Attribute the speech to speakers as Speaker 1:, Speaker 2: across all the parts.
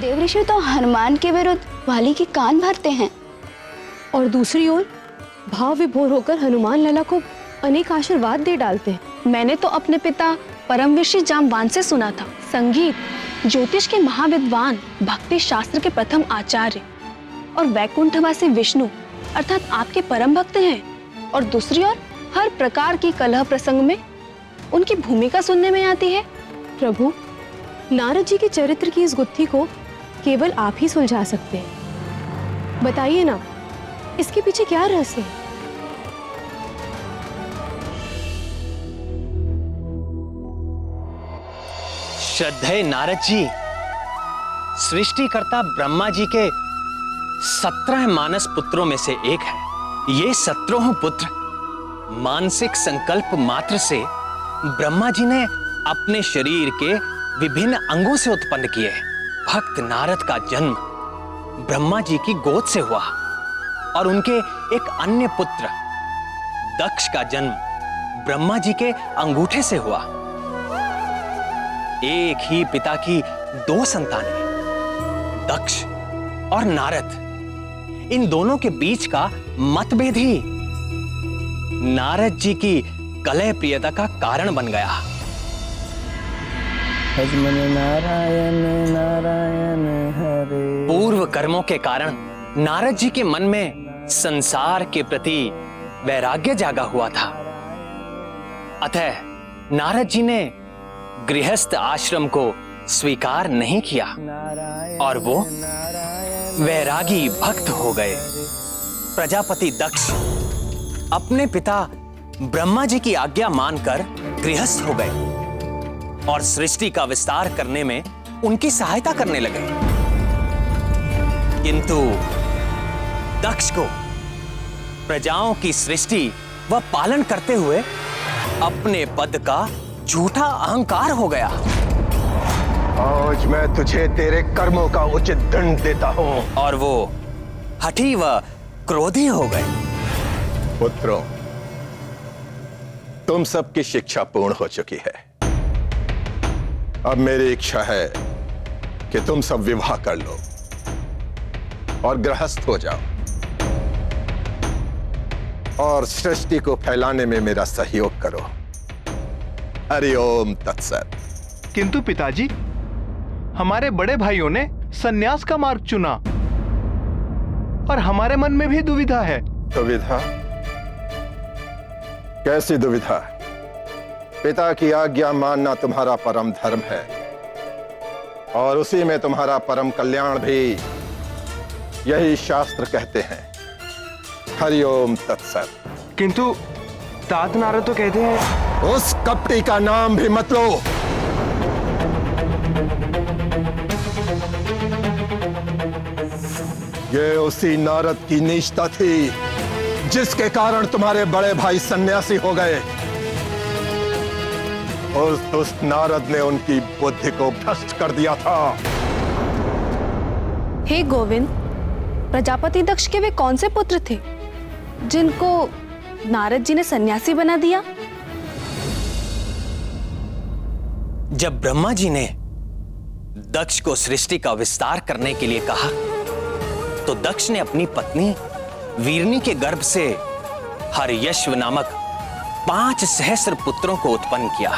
Speaker 1: देवऋषि तो हनुमान के विरुद्ध वाली के कान भरते हैं,
Speaker 2: और दूसरी ओर भाव विभोर होकर हनुमान लला को अनेक आशीर्वाद दे डालते हैं।
Speaker 1: मैंने तो अपने पिता परमऋषि जाम्बवान से सुना था, संगीत ज्योतिष के महाविद्वान, भक्ति शास्त्र के प्रथम आचार्य और वैकुंठवासी विष्णु अर्थात आपके परम भक्त हैं। और दूसरी ओर हर प्रकार की कलह प्रसंग में उनकी भूमिका सुनने में आती है।
Speaker 2: प्रभु, नारद जी के चरित्र की इस गुत्थी को केवल आप ही सुलझा सकते हैं। बताइए ना, इसके पीछे क्या रहस्य है?
Speaker 3: श्रद्धेय नारद जी, सृष्टिकर्ता ब्रह्मा जी के 17 मानस पुत्रों में से एक है। ये 17 पुत्र मानसिक संकल्प मात्र से ब्रह्मा जी ने अपने शरीर के विभिन्न अंगों से उत्पन्न किए। भक्त नारद का जन्म ब्रह्मा जी की गोद से हुआ और उनके एक अन्य पुत्र दक्ष का जन्म ब्रह्मा जी के अंगूठे से हुआ। एक ही पिता की 2 संतानें, दक्ष और नारद, इन दोनों के बीच का मतभेद ही नारद जी की कलह प्रियता का कारण बन गया।
Speaker 4: नारायण नारायण हरे।
Speaker 3: पूर्व कर्मों के कारण नारद जी के मन में संसार के प्रति वैराग्य जागा हुआ था। अतः नारद जी ने गृहस्थ आश्रम को स्वीकार नहीं किया और वो वैरागी भक्त हो गए। प्रजापति दक्ष अपने पिता ब्रह्मा जी की आज्ञा मानकर गृहस्थ हो गए और सृष्टि का विस्तार करने में उनकी सहायता करने लगे। किंतु दक्ष को प्रजाओं की सृष्टि व पालन करते हुए अपने पद का झूठा अहंकार हो गया।
Speaker 5: आज मैं तुझे तेरे कर्मों का उचित दंड देता हूं।
Speaker 3: और वो हठी व क्रोधी हो गए।
Speaker 5: पुत्रों, तुम सबकी शिक्षा पूर्ण हो चुकी है। अब मेरी इच्छा है कि तुम सब विवाह कर लो और गृहस्थ हो जाओ और सृष्टि को फैलाने में मेरा सहयोग करो। हरि ओम तत्सत।
Speaker 6: किंतु पिताजी, हमारे बड़े भाइयों ने सन्यास का मार्ग चुना और हमारे मन में भी दुविधा है।
Speaker 5: दुविधा? कैसी दुविधा? पिता की आज्ञा मानना तुम्हारा परम धर्म है और उसी में तुम्हारा परम कल्याण भी, यही शास्त्र कहते हैं। हरि ओम तत्सत।
Speaker 6: किंतु तात नारद तो कहते हैं।
Speaker 5: उस कपटी का नाम भी मत लो। ये उसी नारद की नीचता थी जिसके कारण तुम्हारे बड़े भाई सन्यासी हो गए। उस दुष्ट नारद ने उनकी बुद्धि को भ्रष्ट कर दिया था।
Speaker 1: हे गोविंद, प्रजापति दक्ष के वे कौन से पुत्र थे जिनको नारद जी ने सन्यासी बना दिया?
Speaker 3: जब ब्रह्मा जी ने दक्ष को सृष्टि का विस्तार करने के लिए कहा तो दक्ष ने अपनी पत्नी वीरनी के गर्भ से हर्यश्व नामक 5 सहस्र पुत्रों को उत्पन्न किया।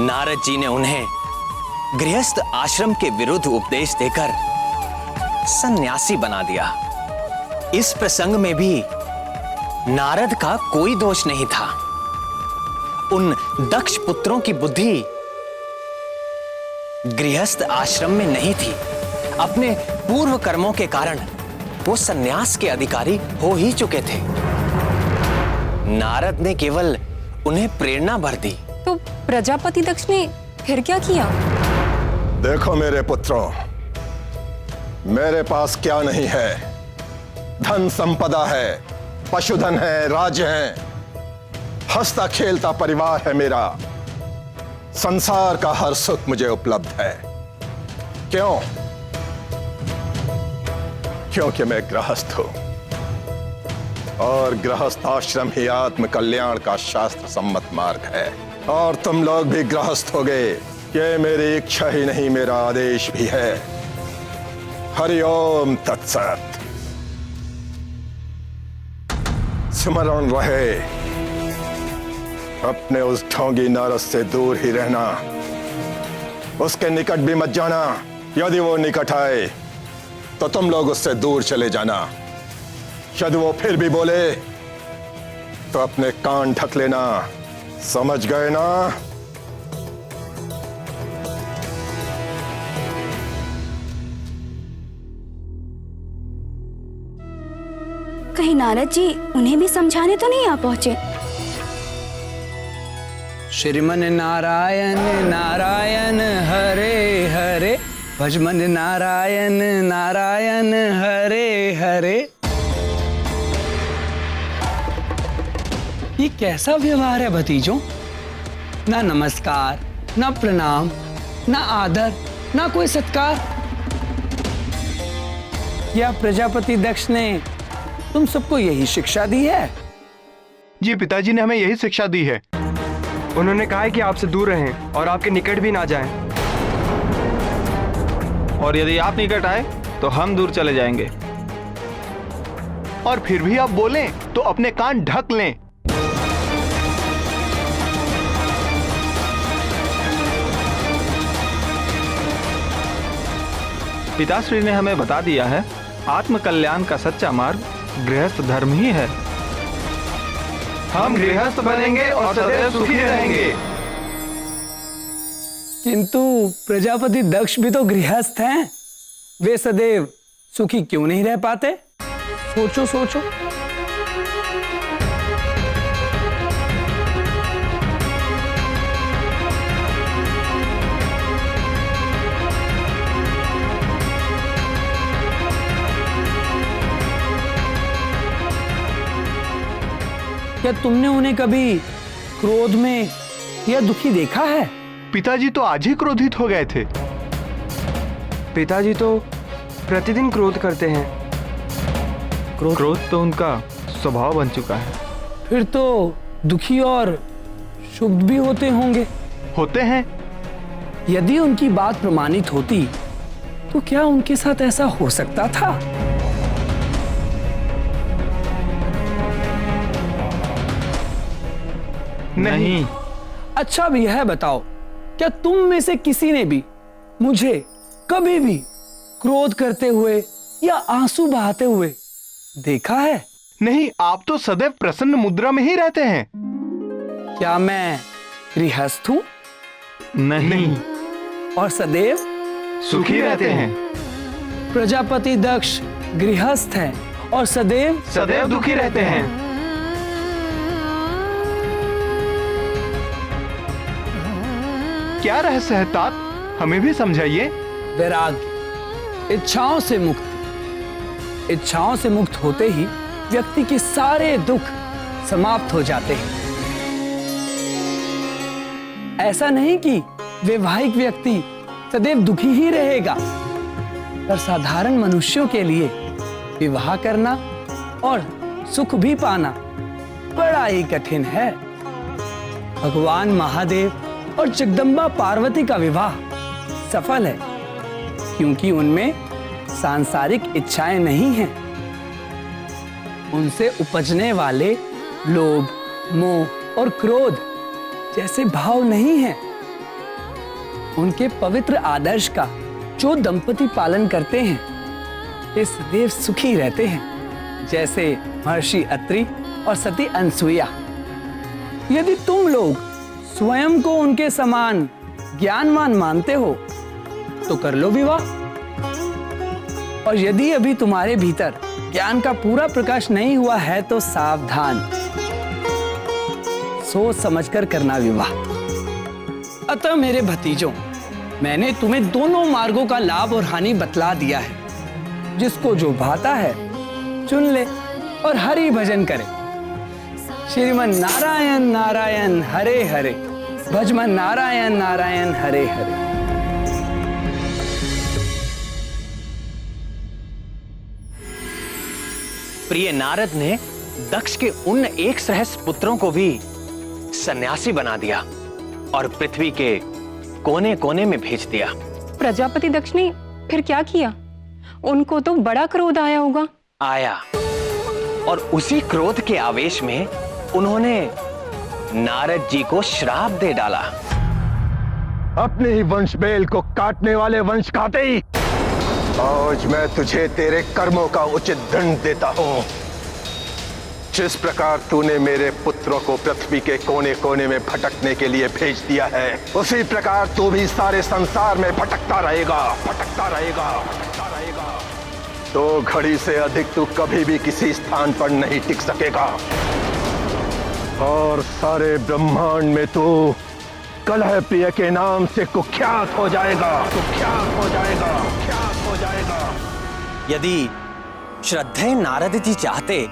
Speaker 3: नारद जी ने उन्हें गृहस्थ आश्रम के विरुद्ध उपदेश देकर सन्यासी बना दिया। इस प्रसंग में भी नारद का कोई दोष नहीं था। उन दक्ष पुत्रों की बुद्धि गृहस्थ आश्रम में नहीं थी। अपने पूर्व कर्मों के कारण वो सन्यास के अधिकारी हो ही चुके थे। नारद ने केवल उन्हें प्रेरणा भर दी।
Speaker 2: तो प्रजापति दक्ष ने फिर क्या किया?
Speaker 5: देखो मेरे पुत्रों, मेरे पास क्या नहीं है। धन संपदा है, पशुधन है, राज्य है, हंसता खेलता परिवार है मेरा। संसार का हर सुख मुझे उपलब्ध है। क्यों? क्योंकि मैं गृहस्थ हूं और गृहस्थ आश्रम ही आत्म कल्याण का शास्त्र सम्मत मार्ग है। और तुम लोग भी गृहस्थ हो गए ये मेरी इच्छा ही नहीं, मेरा आदेश भी है। हरिओम तत्सत। स्मरण रहे, अपने उस ढोंगी नारद से दूर ही रहना, उसके निकट भी मत जाना। यदि वो निकट आए तो तुम लोग उससे दूर चले जाना। यदि वो फिर भी बोले तो अपने कान ढक लेना। समझ गए ना?
Speaker 7: कहीं नारद जी उन्हें भी समझाने तो नहीं आ पहुंचे?
Speaker 4: श्रीमन नारायण नारायण हरे हरे, भजमन नारायण नारायण हरे हरे। ये कैसा व्यवहार है भतीजों? ना नमस्कार, ना प्रणाम, ना आदर, ना कोई सत्कार। क्या प्रजापति दक्ष ने तुम सबको यही शिक्षा दी है?
Speaker 6: जी, पिताजी ने हमें यही शिक्षा दी है।
Speaker 8: उन्होंने कहा है कि आपसे दूर रहें और आपके निकट भी ना जाएं।
Speaker 9: और यदि आप निकट आए तो हम दूर चले जाएंगे।
Speaker 6: और फिर भी आप बोलें तो अपने कान ढक लें।
Speaker 9: पिताश्री ने हमें बता दिया है, आत्म कल्याण का सच्चा मार्ग गृहस्थ धर्म ही है।
Speaker 8: हम गृहस्थ बनेंगे और सदैव सुखी रहेंगे।
Speaker 4: किंतु प्रजापति दक्ष भी तो गृहस्थ हैं। वे सदैव सुखी क्यों नहीं रह पाते? सोचो सोचो। क्या तुमने उन्हें कभी क्रोध में या दुखी देखा है?
Speaker 6: पिताजी तो आज ही क्रोधित हो गए थे।
Speaker 8: पिताजी तो प्रतिदिन क्रोध करते हैं।
Speaker 9: क्रोध तो उनका स्वभाव बन चुका है।
Speaker 4: फिर तो दुखी और शुभ भी होते होंगे।
Speaker 6: होते हैं।
Speaker 4: यदि उनकी बात प्रमाणित होती तो क्या उनके साथ ऐसा हो सकता था?
Speaker 6: नहीं।
Speaker 4: अच्छा अब यह बताओ, क्या तुम में से किसी ने भी मुझे कभी भी क्रोध करते हुए या आंसू बहाते हुए देखा है?
Speaker 6: नहीं, आप तो सदैव प्रसन्न मुद्रा में ही रहते हैं।
Speaker 4: क्या मैं गृहस्थ हूं?
Speaker 9: नहीं।
Speaker 4: और सदैव
Speaker 6: सुखी रहते हैं।
Speaker 4: प्रजापति दक्ष गृहस्थ है और सदैव
Speaker 8: दुखी रहते हैं।
Speaker 6: क्या रहस्य है तात? हमें भी समझाइए।
Speaker 4: वैराग्य, इच्छाओं से मुक्ति। इच्छाओं से मुक्त होते ही व्यक्ति के सारे दुख समाप्त हो जाते हैं। ऐसा नहीं कि वैवाहिक व्यक्ति सदैव दुखी ही रहेगा, पर साधारण मनुष्यों के लिए विवाह करना और सुख भी पाना बड़ा ही कठिन है। भगवान महादेव और जगदम्बा पार्वती का विवाह सफल है क्योंकि उनमें सांसारिक इच्छाएं नहीं हैं। उनसे उपजने वाले लोभ, मोह और क्रोध जैसे भाव नहीं हैं। उनके पवित्र आदर्श का जो दंपति पालन करते हैं वे सदैव सुखी रहते हैं, जैसे महर्षि अत्रि और सती अनसुईया। यदि तुम लोग स्वयं को उनके समान ज्ञानवान मानते हो तो कर लो विवाह। और यदि अभी तुम्हारे भीतर ज्ञान का पूरा प्रकाश नहीं हुआ है तो सावधान, सोच समझकर करना विवाह। अतः मेरे भतीजों, मैंने तुम्हें दोनों मार्गों का लाभ और हानि बतला दिया है। जिसको जो भाता है चुन ले और हरि भजन करे। श्रीमन नारायण नारायण हरे हरे, भजमन नारायण नारायण हरे हरे।
Speaker 3: प्रिय नारद ने दक्ष के उन 1 सहस्त्र पुत्रों को भी सन्यासी बना दिया और पृथ्वी के कोने कोने में भेज दिया।
Speaker 2: प्रजापति दक्ष ने फिर क्या किया? उनको तो बड़ा क्रोध आया होगा।
Speaker 3: आया, और उसी क्रोध के आवेश में उन्होंने नारद जी को श्राप दे डाला।
Speaker 5: अपने ही वंश बेल को काटने वाले वंश खाते ही आज मैं तुझे तेरे कर्मों का उचित दंड देता हूं। जिस प्रकार तूने मेरे पुत्रों को पृथ्वी के कोने कोने में भटकने के लिए भेज दिया है, उसी प्रकार तू भी सारे संसार में भटकता रहेगा, भटकता रहेगा, भटकता रहेगा। 2 घड़ी से अधिक तू कभी भी किसी स्थान पर नहीं टिक सकेगा, और सारे ब्रह्मांड में तू कलह प्रिय के नाम से कुख्यात हो जाएगा, कुख्यात हो जाएगा, कुख्यात हो जाएगा।
Speaker 3: यदि श्रद्धेय नारद जी चाहते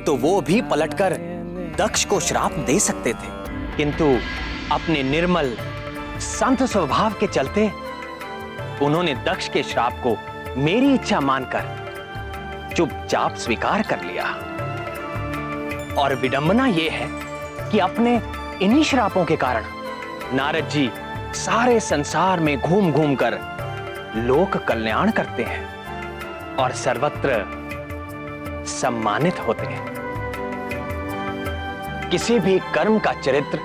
Speaker 3: तो वो भी पलटकर दक्ष को श्राप दे सकते थे, किंतु अपने निर्मल संत स्वभाव के चलते उन्होंने दक्ष के श्राप को मेरी इच्छा मानकर चुपचाप स्वीकार कर लिया। और विडंबना यह है कि अपने इन्हीं श्रापों के कारण नारद जी सारे संसार में घूम घूम कर लोक कल्याण करते हैं और सर्वत्र सम्मानित होते हैं। किसी भी कर्म का चरित्र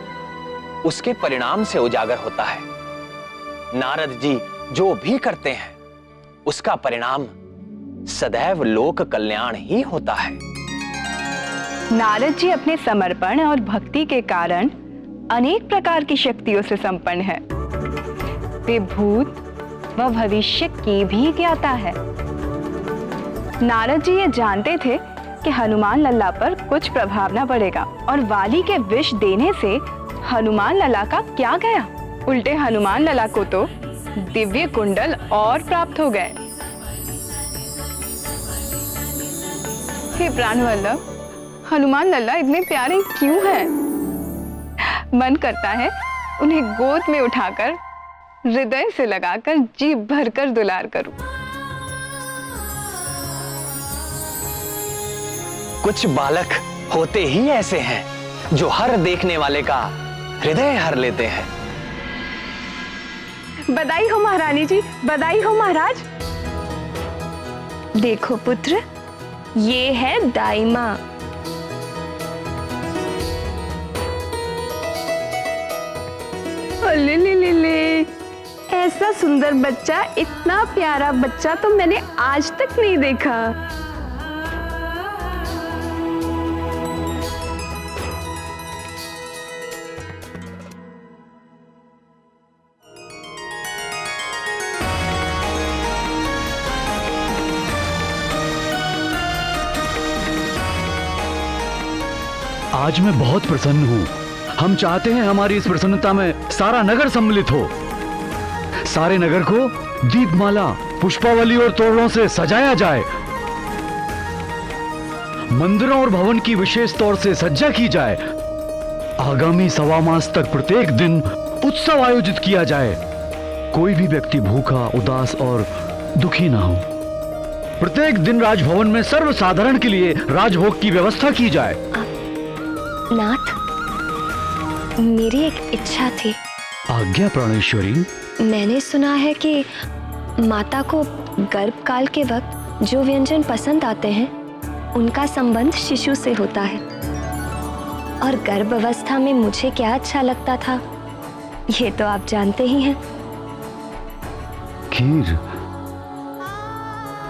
Speaker 3: उसके परिणाम से उजागर होता है। नारद जी जो भी करते हैं उसका परिणाम सदैव लोक कल्याण ही होता है।
Speaker 10: नारद जी अपने समर्पण और भक्ति के कारण अनेक प्रकार की शक्तियों से संपन्न है। वे भूत व भविष्य की भी ज्ञाता है। नारद जी ये जानते थे कि हनुमान लल्ला पर कुछ प्रभाव न पड़ेगा, और वाली के विष देने से हनुमान लल्ला का क्या गया, उल्टे हनुमान लल्ला को तो दिव्य कुंडल और प्राप्त हो गए। हे प्राणवल्लभ, हनुमान लल्ला इतने प्यारे क्यों हैं? मन करता है उन्हें गोद में उठाकर हृदय से लगाकर जी भरकर दुलार करूं।
Speaker 3: कुछ बालक होते ही ऐसे हैं जो हर देखने वाले का हृदय हर लेते हैं।
Speaker 10: बधाई हो महारानी जी, बधाई हो महाराज।
Speaker 7: देखो पुत्र, ये है दाई माँ।
Speaker 10: ले ले ले ले, ऐसा सुंदर बच्चा, इतना प्यारा बच्चा तो मैंने आज तक नहीं देखा।
Speaker 11: आज मैं बहुत प्रसन्न हूँ। हम चाहते हैं हमारी इस प्रसन्नता में सारा नगर सम्मिलित हो। सारे नगर को दीपमाला, पुष्पावली और तोरणों से सजाया जाए। मंदिरों और भवन की विशेष तौर से सज्जा की जाए। आगामी 1.25 मास तक प्रत्येक दिन उत्सव आयोजित किया जाए। कोई भी व्यक्ति भूखा, उदास और दुखी ना हो। प्रत्येक दिन राजभवन में सर्वसाधारण के लिए राजभोग की व्यवस्था की जाए।
Speaker 7: नाथ, मेरी एक इच्छा थी।
Speaker 11: आज्ञा प्राणेश्वरी।
Speaker 7: मैंने सुना है कि माता को गर्भकाल के वक्त जो व्यंजन पसंद आते हैं उनका संबंध शिशु से होता है, और गर्भ अवस्था में मुझे क्या अच्छा लगता था ये तो आप जानते ही हैं।
Speaker 11: खीर,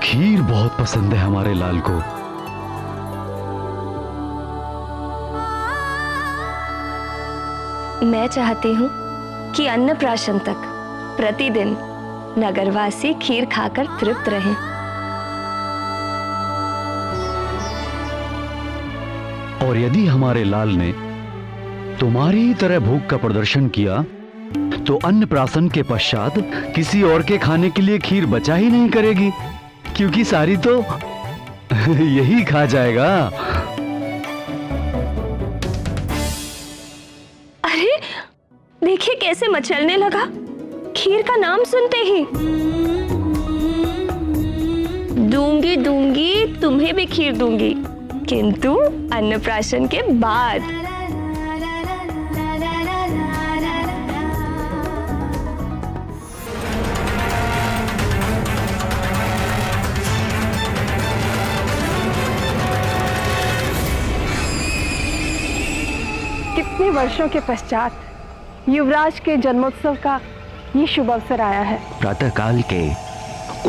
Speaker 11: खीर बहुत पसंद है हमारे लाल को।
Speaker 7: मैं चाहती हूँ कि अन्नप्राशन तक प्रतिदिन नगरवासी खीर खाकर तृप्त रहें।
Speaker 11: और यदि हमारे लाल ने तुम्हारी ही तरह भूख का प्रदर्शन किया तो अन्नप्राशन के पश्चात किसी और के खाने के लिए खीर बचा ही नहीं करेगी, क्योंकि सारी तो यही खा जाएगा।
Speaker 7: अरे देखिए कैसे मचलने लगा खीर का नाम सुनते ही। दूंगी दूंगी, तुम्हें भी खीर दूंगी, किंतु अन्नप्राशन के बाद।
Speaker 2: कई वर्षों के पश्चात युवराज के जन्मोत्सव का ये शुभ अवसर आया है।
Speaker 11: प्रातःकाल के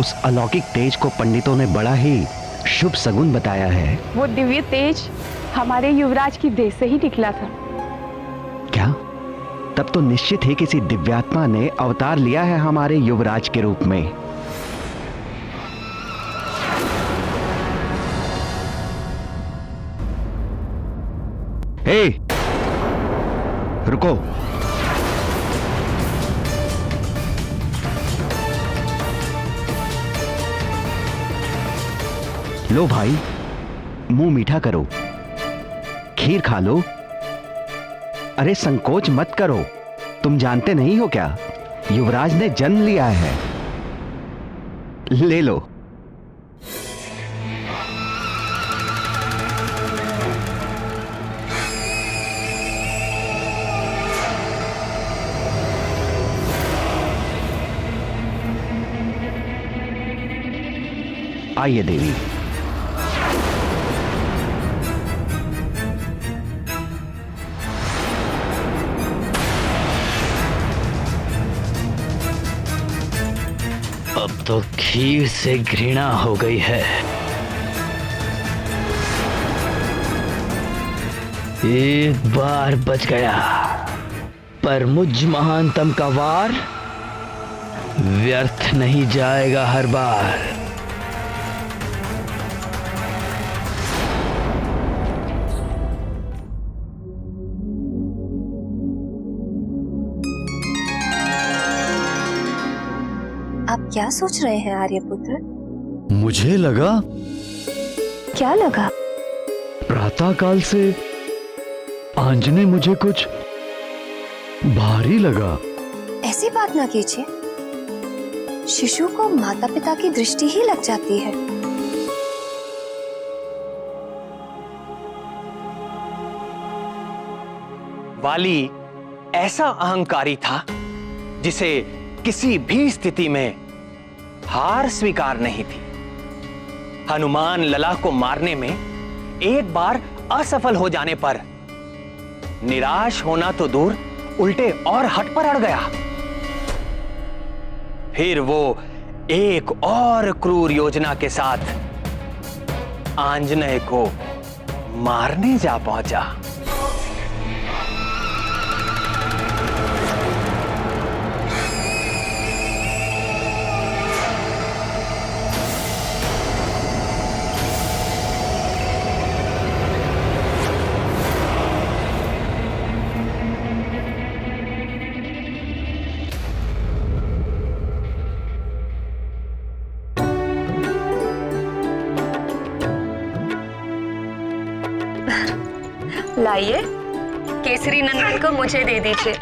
Speaker 11: उस अलौकिक तेज को पंडितों ने बड़ा ही शुभ सगुन बताया है।
Speaker 2: वो दिव्य तेज हमारे युवराज की देह से ही निकला था।
Speaker 11: क्या? तब तो निश्चित ही किसी दिव्यात्मा ने अवतार लिया है हमारे युवराज के रूप में। ए, रुको। लो भाई, मुंह मीठा करो, खीर खा लो। अरे संकोच मत करो, तुम जानते नहीं हो क्या, युवराज ने जन्म लिया है। ले लो। आइए देवी।
Speaker 12: अब तो खीर से घृणा हो गई है। एक बार बच गया, पर मुझ महानतम का वार व्यर्थ नहीं जाएगा हर बार।
Speaker 7: आप क्या सोच रहे हैं आर्यपुत्र?
Speaker 11: मुझे लगा,
Speaker 7: क्या लगा?
Speaker 11: प्रातःकाल से आंजने मुझे कुछ भारी लगा।
Speaker 7: ऐसी बात ना कीजिए, शिशु को माता पिता की दृष्टि ही लग जाती है।
Speaker 3: वाली ऐसा अहंकारी था जिसे किसी भी स्थिति में हार स्वीकार नहीं थी। हनुमान लला को मारने में एक बार असफल हो जाने पर निराश होना तो दूर, उल्टे और हट पर अड़ गया। फिर वो एक और क्रूर योजना के साथ आंजनेय को मारने जा पहुंचा।
Speaker 7: लाइए, केसरी नंदन को मुझे दे दीजिए।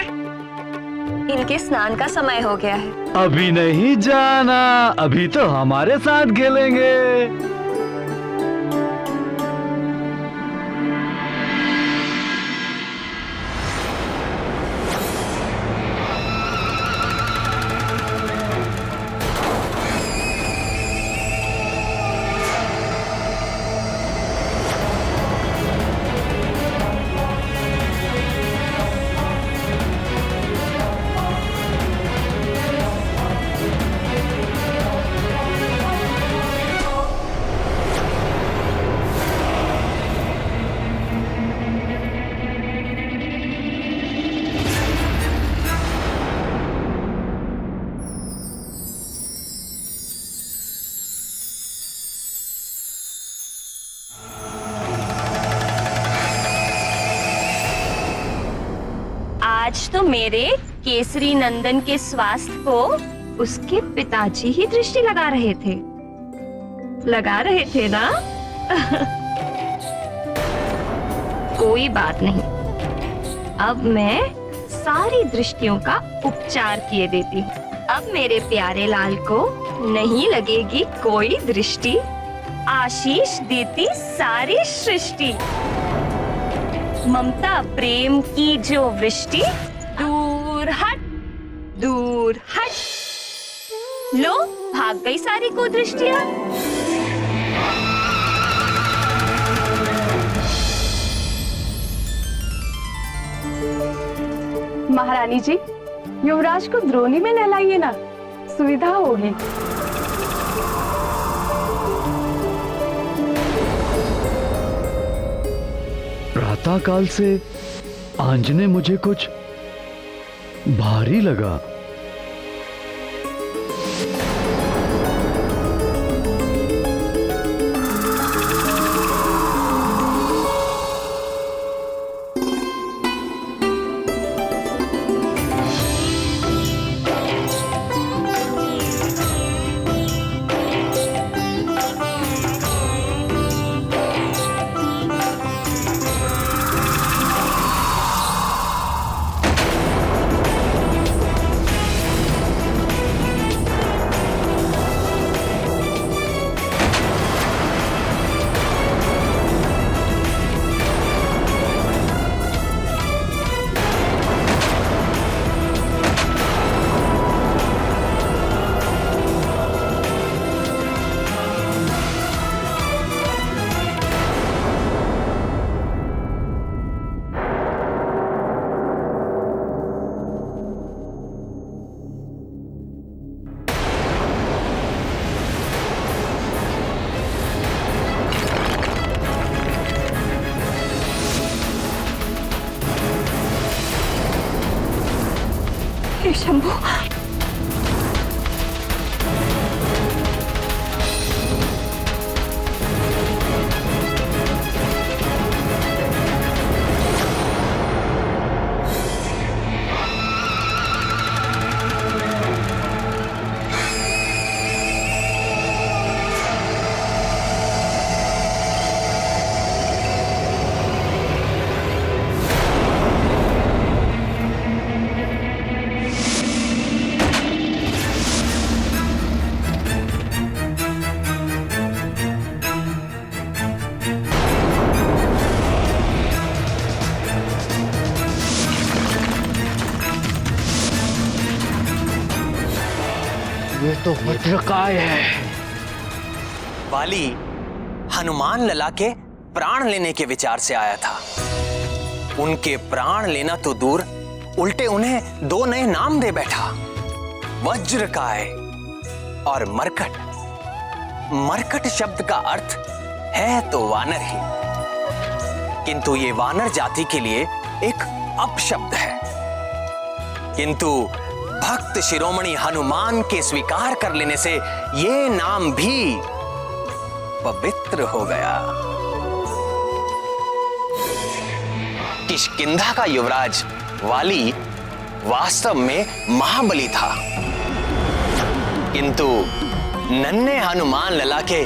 Speaker 7: इनके स्नान का समय हो गया है।
Speaker 11: अभी नहीं जाना, अभी तो हमारे साथ खेलेंगे।
Speaker 7: आज तो मेरे केसरी नंदन के स्वास्थ्य को उसके पिताजी ही दृष्टि लगा रहे थे ना? कोई बात नहीं, अब मैं सारी दृष्टियों का उपचार किए देती हूँ। अब मेरे प्यारे लाल को नहीं लगेगी कोई दृष्टि, आशीष देती सारी सृष्टि। ममता प्रेम की जो वृष्टि, दूर हट दूर हट। लो, भाग गई सारी कुदृष्टियां।
Speaker 10: महारानी जी, युवराज को द्रोणी में नहलाइए ना, सुविधा होगी।
Speaker 11: प्रातःकाल से आंजने मुझे कुछ भारी लगा।
Speaker 10: हे शंभू,
Speaker 12: ये तो वज्रकाय है।
Speaker 3: वाली हनुमान लला के प्राण लेने के विचार से आया था। उनके प्राण लेना तो दूर, उल्टे उन्हें दो नए नाम दे बैठा, वज्रकाय और मरकट। मरकट शब्द का अर्थ है तो वानर ही, किंतु ये वानर जाति के लिए एक अपशब्द है। किंतु भक्त शिरोमणि हनुमान के स्वीकार कर लेने से ये नाम भी पवित्र हो गया। किष्किंधा का युवराज वाली वास्तव में महाबली था, किंतु नन्हे हनुमान लला के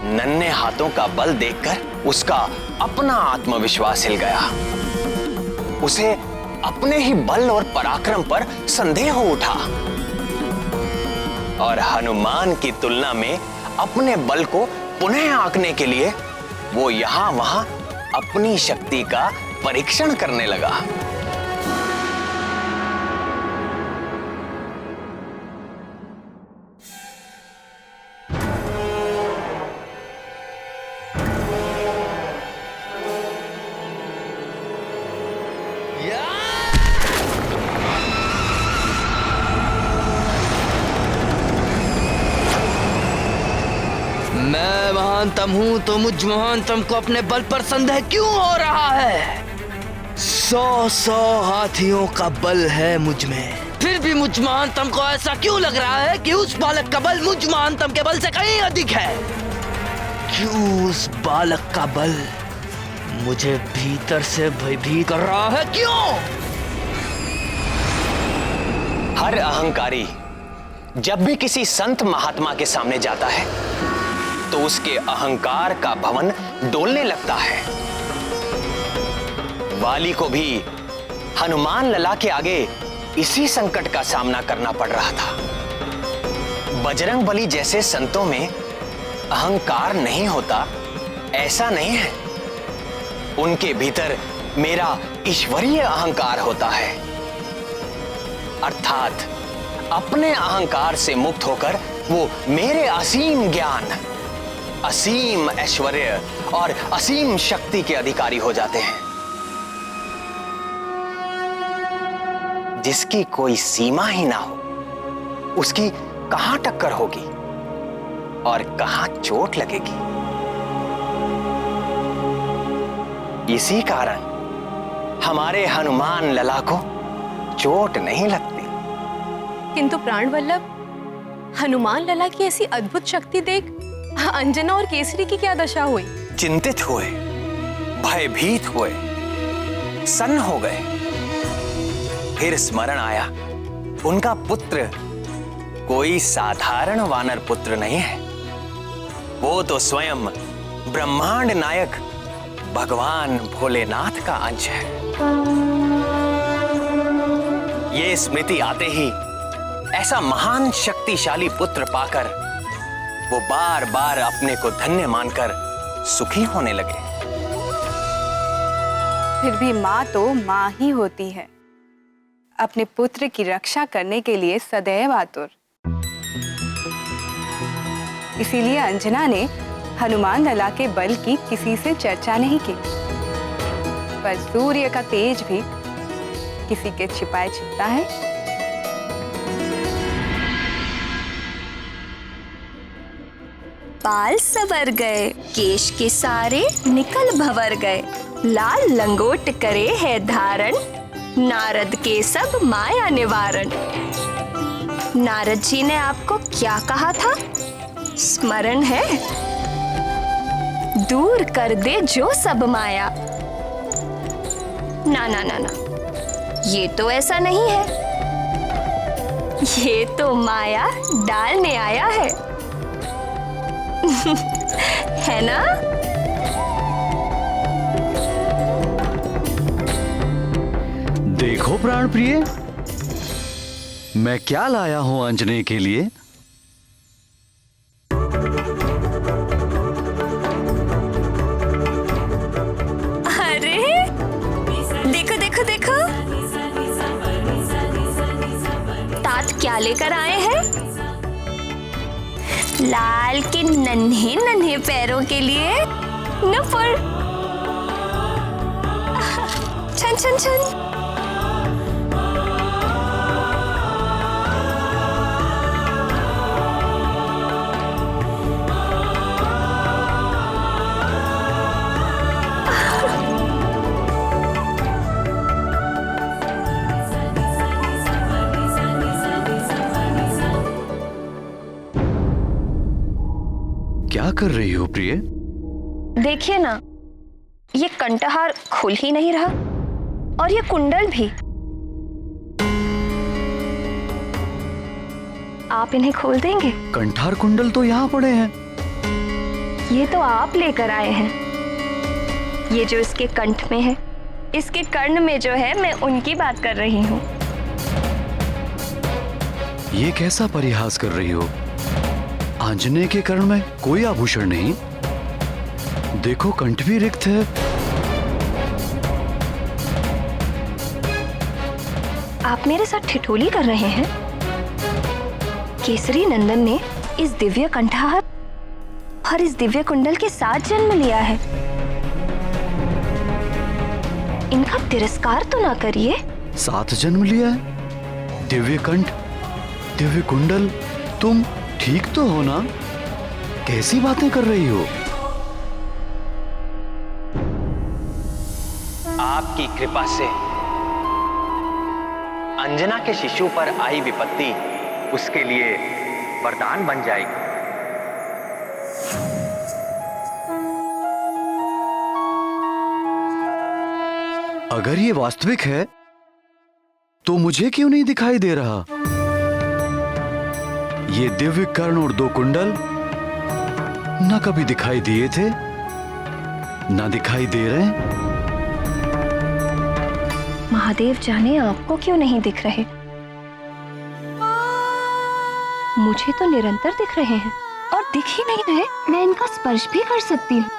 Speaker 3: नन्हे हाथों का बल देखकर उसका अपना आत्मविश्वास हिल गया। उसे अपने ही बल और पराक्रम पर संदेह हो उठा और हनुमान की तुलना में अपने बल को पुनः आंकने के लिए वो यहां वहां अपनी शक्ति का परीक्षण करने लगा।
Speaker 12: मैं महानतम हूं तो मुझ महानतम को अपने बल पर संदेह क्यों हो रहा है? 100 हाथियों का बल है मुझ में, फिर भी मुझ महानतम को ऐसा क्यों लग रहा है कि उस बालक का बल मुझ महानतम के बल से कहीं अधिक है? क्यों उस बालक का बल मुझे भीतर से भयभीत कर रहा है? क्यों?
Speaker 3: हर अहंकारी जब भी किसी संत महात्मा के सामने जाता है तो उसके अहंकार का भवन डोलने लगता है। वाली को भी हनुमान लला के आगे इसी संकट का सामना करना पड़ रहा था। बजरंग बली जैसे संतों में अहंकार नहीं होता ऐसा नहीं है, उनके भीतर मेरा ईश्वरीय अहंकार होता है, अर्थात अपने अहंकार से मुक्त होकर वो मेरे असीम ज्ञान, असीम ऐश्वर्य और असीम शक्ति के अधिकारी हो जाते हैं। जिसकी कोई सीमा ही ना हो, उसकी कहां टक्कर होगी और कहां चोट लगेगी। इसी कारण हमारे हनुमान लला को चोट नहीं लगती।
Speaker 2: किंतु प्राण वल्लभ, हनुमान लला की ऐसी अद्भुत शक्ति देख अंजना और केसरी की क्या दशा हुई?
Speaker 3: चिंतित हुए, भयभीत हुए, सन्न हो गए। फिर स्मरण आया, उनका पुत्र कोई साधारण वानर पुत्र नहीं है, वो तो स्वयं ब्रह्मांड नायक भगवान भोलेनाथ का अंश है। ये स्मृति आते ही ऐसा महान शक्तिशाली पुत्र पाकर वो बार बार अपने को धन्य मानकर सुखी होने लगे।
Speaker 10: फिर भी माँ तो माँ ही होती है, अपने पुत्र की रक्षा करने के लिए सदैव आतुर। इसीलिए अंजना ने हनुमान लला के बल की किसी से चर्चा नहीं की, पर सूर्य का तेज भी किसी के छिपाए छिपता है।
Speaker 7: बाल सवर गए, केश के सारे निकल भवर गए, लाल लंगोट करे है धारण, नारद के सब माया निवारण। नारद जी ने आपको क्या कहा था? स्मरण है? दूर कर दे जो सब माया। ना ना ना ना, ये तो ऐसा नहीं है, ये तो माया डालने आया है। है ना?
Speaker 11: देखो प्राण प्रिय, मैं क्या लाया हूं अंजने के लिए।
Speaker 7: अरे देखो देखो देखो, तात क्या लेकर आए हैं? लाल के नन्हे नन्हे पैरों के लिए नुपुर। छन छन छन।
Speaker 11: क्या कर रही हो प्रिय?
Speaker 7: देखिए ना, ये कंठहार खुल ही नहीं रहा और ये कुंडल भी। आप इन्हें खोल देंगे?
Speaker 11: कंठार कुंडल तो यहाँ पड़े हैं।
Speaker 7: ये तो आप लेकर आए हैं। ये जो इसके कंठ में है, इसके कर्ण में जो है, मैं उनकी बात कर रही हूँ।
Speaker 11: ये कैसा परिहास कर रही हो? आंजनेय के कर्ण में कोई आभूषण नहीं। देखो कंठ भी रिक्त है।
Speaker 7: आप मेरे साथ ठिठोली कर रहे हैं? केसरी नंदन ने इस दिव्य कंठहार और इस दिव्य कुंडल के साथ जन्म लिया है। इनका तिरस्कार तो ना करिए।
Speaker 11: साथ जन्म लिया है? दिव्य कंठ, दिव्य कुंडल, तुम ठीक तो हो ना? कैसी बातें कर रही हो?
Speaker 3: आपकी कृपा से अंजना के शिशु पर आई विपत्ति उसके लिए वरदान बन जाएगी।
Speaker 11: अगर ये वास्तविक है तो मुझे क्यों नहीं दिखाई दे रहा? ये दिव्य कर्ण और दो कुंडल ना कभी दिखाई दिए थे, ना दिखाई दे रहे।
Speaker 7: महादेव जाने आपको क्यों नहीं दिख रहे। मुझे तो निरंतर दिख रहे हैं और दिख ही नहीं रहे। मैं इनका स्पर्श भी कर सकती हूँ।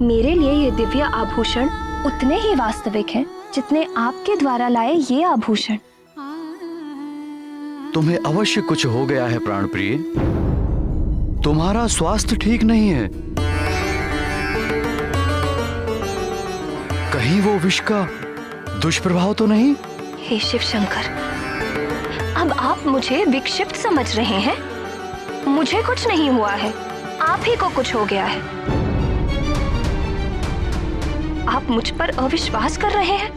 Speaker 7: मेरे लिए ये दिव्य आभूषण उतने ही वास्तविक हैं जितने आपके द्वारा लाए ये आभूषण।
Speaker 11: तुम्हें अवश्य कुछ हो गया है प्राण प्रिय। तुम्हारा स्वास्थ्य ठीक नहीं है। कहीं वो विष का दुष्प्रभाव तो नहीं?
Speaker 7: हे शिव शंकर, अब आप मुझे विक्षिप्त समझ रहे हैं? मुझे कुछ नहीं हुआ है, आप ही को कुछ हो गया है। आप मुझ पर अविश्वास कर रहे हैं?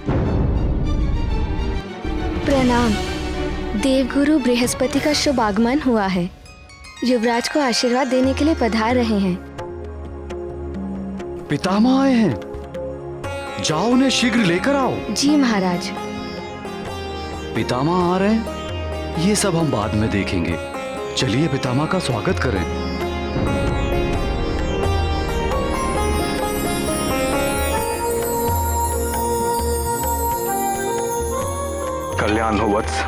Speaker 13: प्रणाम। देवगुरु बृहस्पति का शुभ आगमन हुआ है। युवराज को आशीर्वाद देने के लिए पधार रहे हैं।
Speaker 11: पितामह आए हैं, जाओ उन्हें शीघ्र लेकर आओ।
Speaker 13: जी महाराज।
Speaker 11: पितामह आ रहे हैं, ये सब हम बाद में देखेंगे। चलिए पितामह का स्वागत करें।
Speaker 9: कल्याण हो वत्स।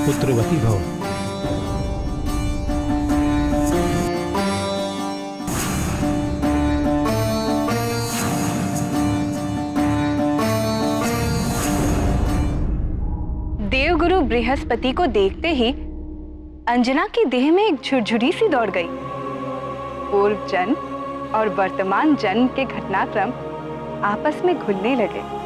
Speaker 14: पुत्रवती भव।
Speaker 10: देवगुरु बृहस्पति को देखते ही अंजना की देह में एक झुरझुरी सी दौड़ गई। पूर्व जन्म और वर्तमान जन्म के घटनाक्रम आपस में घुलने लगे।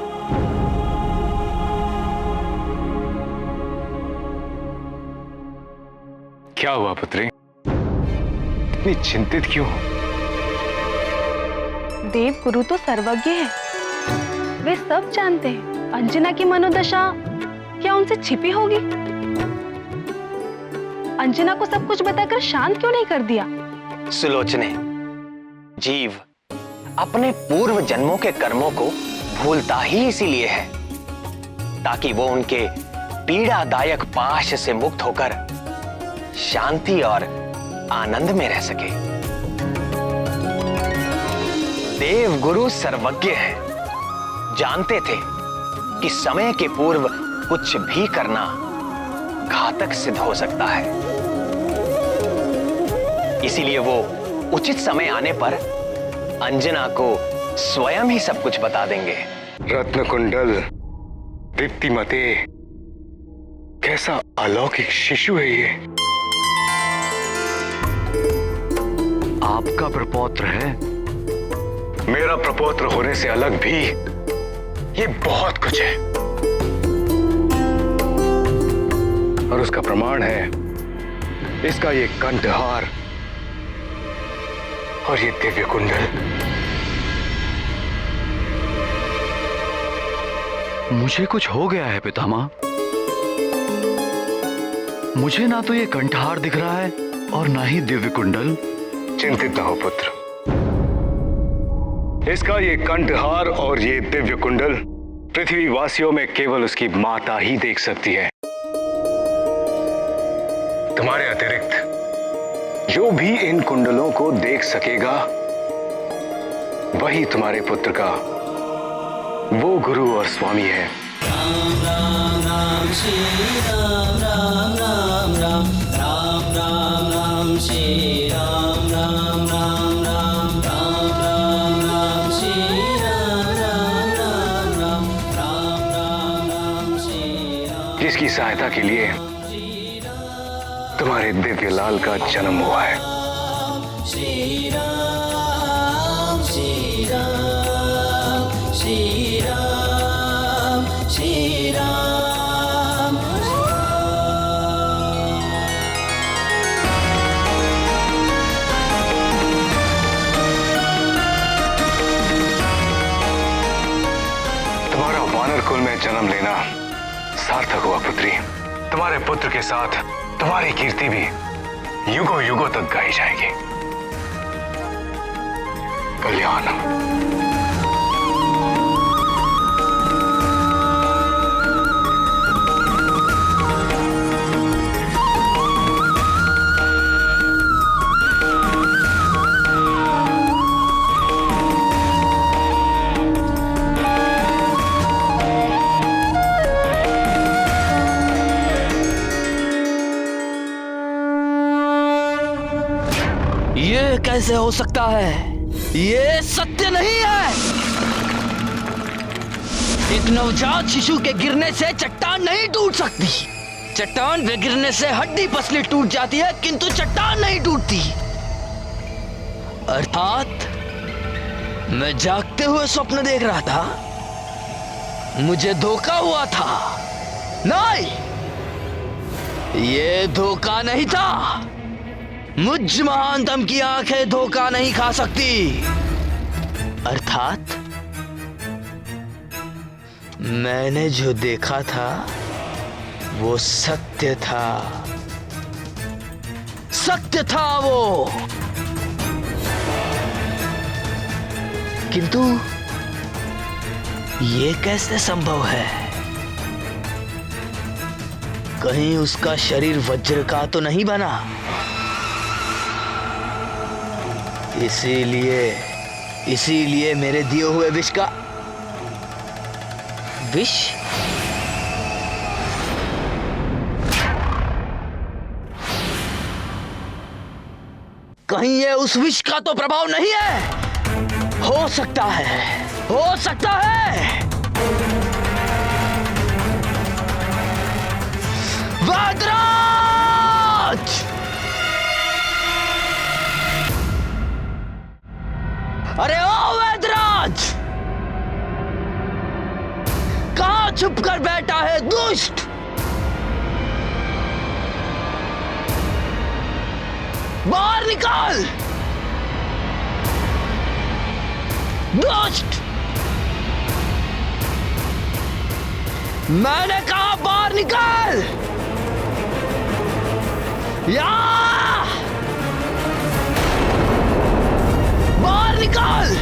Speaker 9: क्या हुआ पुत्री, इतनी चिंतित क्यों हो?
Speaker 1: देवगुरु तो सर्वज्ञ है, वे सब जानते हैं। अंजना की मनोदशा क्या उनसे छिपी होगी? अंजना को सब कुछ बताकर शांत क्यों नहीं कर दिया?
Speaker 3: सुलोचने, जीव अपने पूर्व जन्मों के कर्मों को भूलता ही इसीलिए है ताकि वो उनके पीड़ादायक पाश से मुक्त होकर शांति और आनंद में रह सके। देवगुरु सर्वज्ञ हैं, जानते थे कि समय के पूर्व कुछ भी करना घातक सिद्ध हो सकता है। इसीलिए वो उचित समय आने पर अंजना को स्वयं ही सब कुछ बता देंगे।
Speaker 15: रत्न कुंडल, दीप्तिमते, कैसा अलौकिक शिशु है ये।
Speaker 11: आपका प्रपौत्र है।
Speaker 15: मेरा प्रपौत्र होने से अलग भी ये बहुत कुछ है, और उसका प्रमाण है इसका ये कंठहार और ये दिव्य कुंडल।
Speaker 11: मुझे कुछ हो गया है पितामह। मुझे ना तो ये कंठहार दिख रहा है और ना ही दिव्य कुंडल।
Speaker 15: चिंतित न हो पुत्र, इसका ये कंठहार और ये दिव्य कुंडल पृथ्वी वासियों में केवल उसकी माता ही देख सकती है। तुम्हारे अतिरिक्त जो भी इन कुंडलों को देख सकेगा वही तुम्हारे पुत्र का वो गुरु और स्वामी है।
Speaker 12: राम राम राम श्री राम राम राम राम राम राम राम श्री राम राम राम राम राम राम राम श्री राम राम राम राम राम राम राम श्री राम।
Speaker 15: जिसकी सहायता के लिए तुम्हारे दिव्य लाल का जन्म हुआ है।
Speaker 12: श्री राम श्री राम श्री राम श्री राम।
Speaker 15: तुम्हारा वानर कुल में जन्म लेना सार्थक हुआ पुत्री। तुम्हारे पुत्र के साथ तुम्हारी कीर्ति भी युगों युगों तक गाई जाएगी। कल्याण।
Speaker 12: ये कैसे हो सकता है? ये सत्य नहीं है। एक नवजात शिशु के गिरने से चट्टान नहीं टूट सकती। चट्टान पे गिरने से हड्डी पसली टूट जाती है, किंतु चट्टान नहीं टूटती। अर्थात मैं जागते हुए स्वप्न देख रहा था, मुझे धोखा हुआ था। नहीं, ये धोखा नहीं था। मुझ महानतम की आंखें धोखा नहीं खा सकती। अर्थात मैंने जो देखा था वो सत्य था, सत्य था वो। किंतु ये कैसे संभव है? कहीं उसका शरीर वज्र का तो नहीं बना? इसीलिए मेरे दिए हुए विष का विष कहीं ये उस विष का तो प्रभाव नहीं है? हो सकता है, हो सकता है। वैदराज! अरे ओ वैदराज, कहां छुप कर बैठा है दुष्ट? बाहर निकाल दुष्ट! मैंने कहा बाहर निकाल! या बाहर निकाल!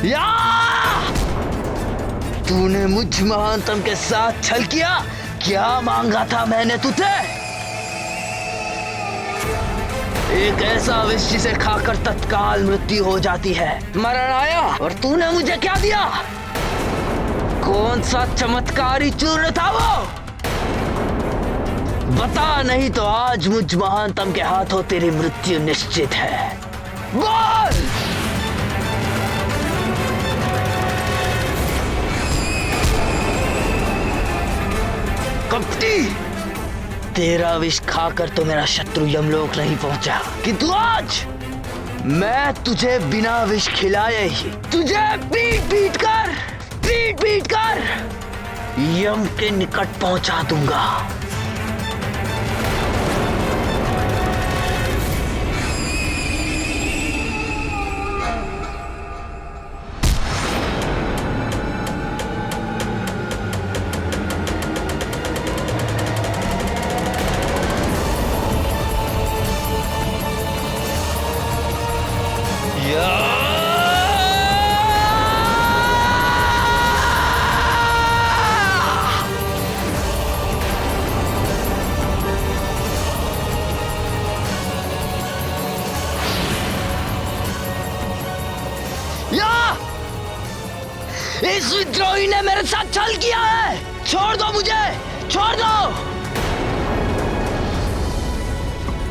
Speaker 12: या! तूने मुझ महानतम के साथ छल किया। क्या मांगा था मैंने तुझे? एक ऐसा विष जिसे खाकर तत्काल मृत्यु हो जाती है। मरण आया और तूने मुझे क्या दिया? कौन सा चमत्कारी चूर्ण था वो? बता, नहीं तो आज मुझ महानतम के हाथों तेरी मृत्यु निश्चित है। बोल! कपटी! तेरा विष खाकर तो मेरा शत्रु यमलोक नहीं पहुंचा, किंतु आज मैं तुझे बिना विष खिलाए ही तुझे पीट पीट कर यम के निकट पहुंचा दूंगा। इस विद्रोही ने मेरे साथ छल किया है। छोड़ दो मुझे, छोड़ दो।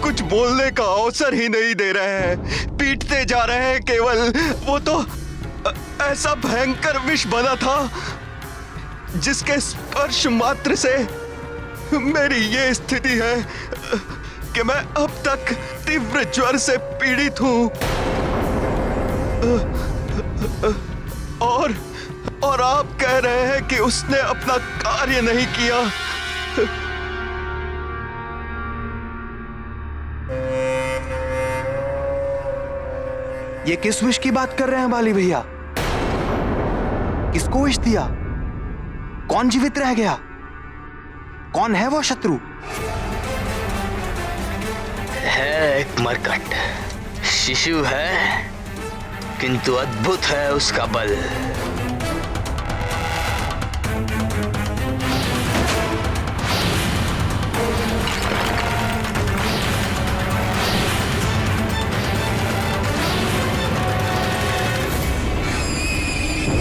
Speaker 6: कुछ बोलने का अवसर ही नहीं दे रहे हैं, पीटते जा रहे हैं केवल। वो तो ऐसा भयंकर विष बना था जिसके स्पर्श मात्र से मेरी ये स्थिति है कि मैं अब तक तीव्र ज्वर से पीड़ित हूं। और आप कह रहे हैं कि उसने अपना कार्य नहीं किया।
Speaker 8: ये किस विष की बात कर रहे हैं बाली भैया? किसको विष दिया? कौन जीवित रह गया? कौन है वो शत्रु?
Speaker 12: है एक मरकट शिशु है, किंतु अद्भुत है उसका बल।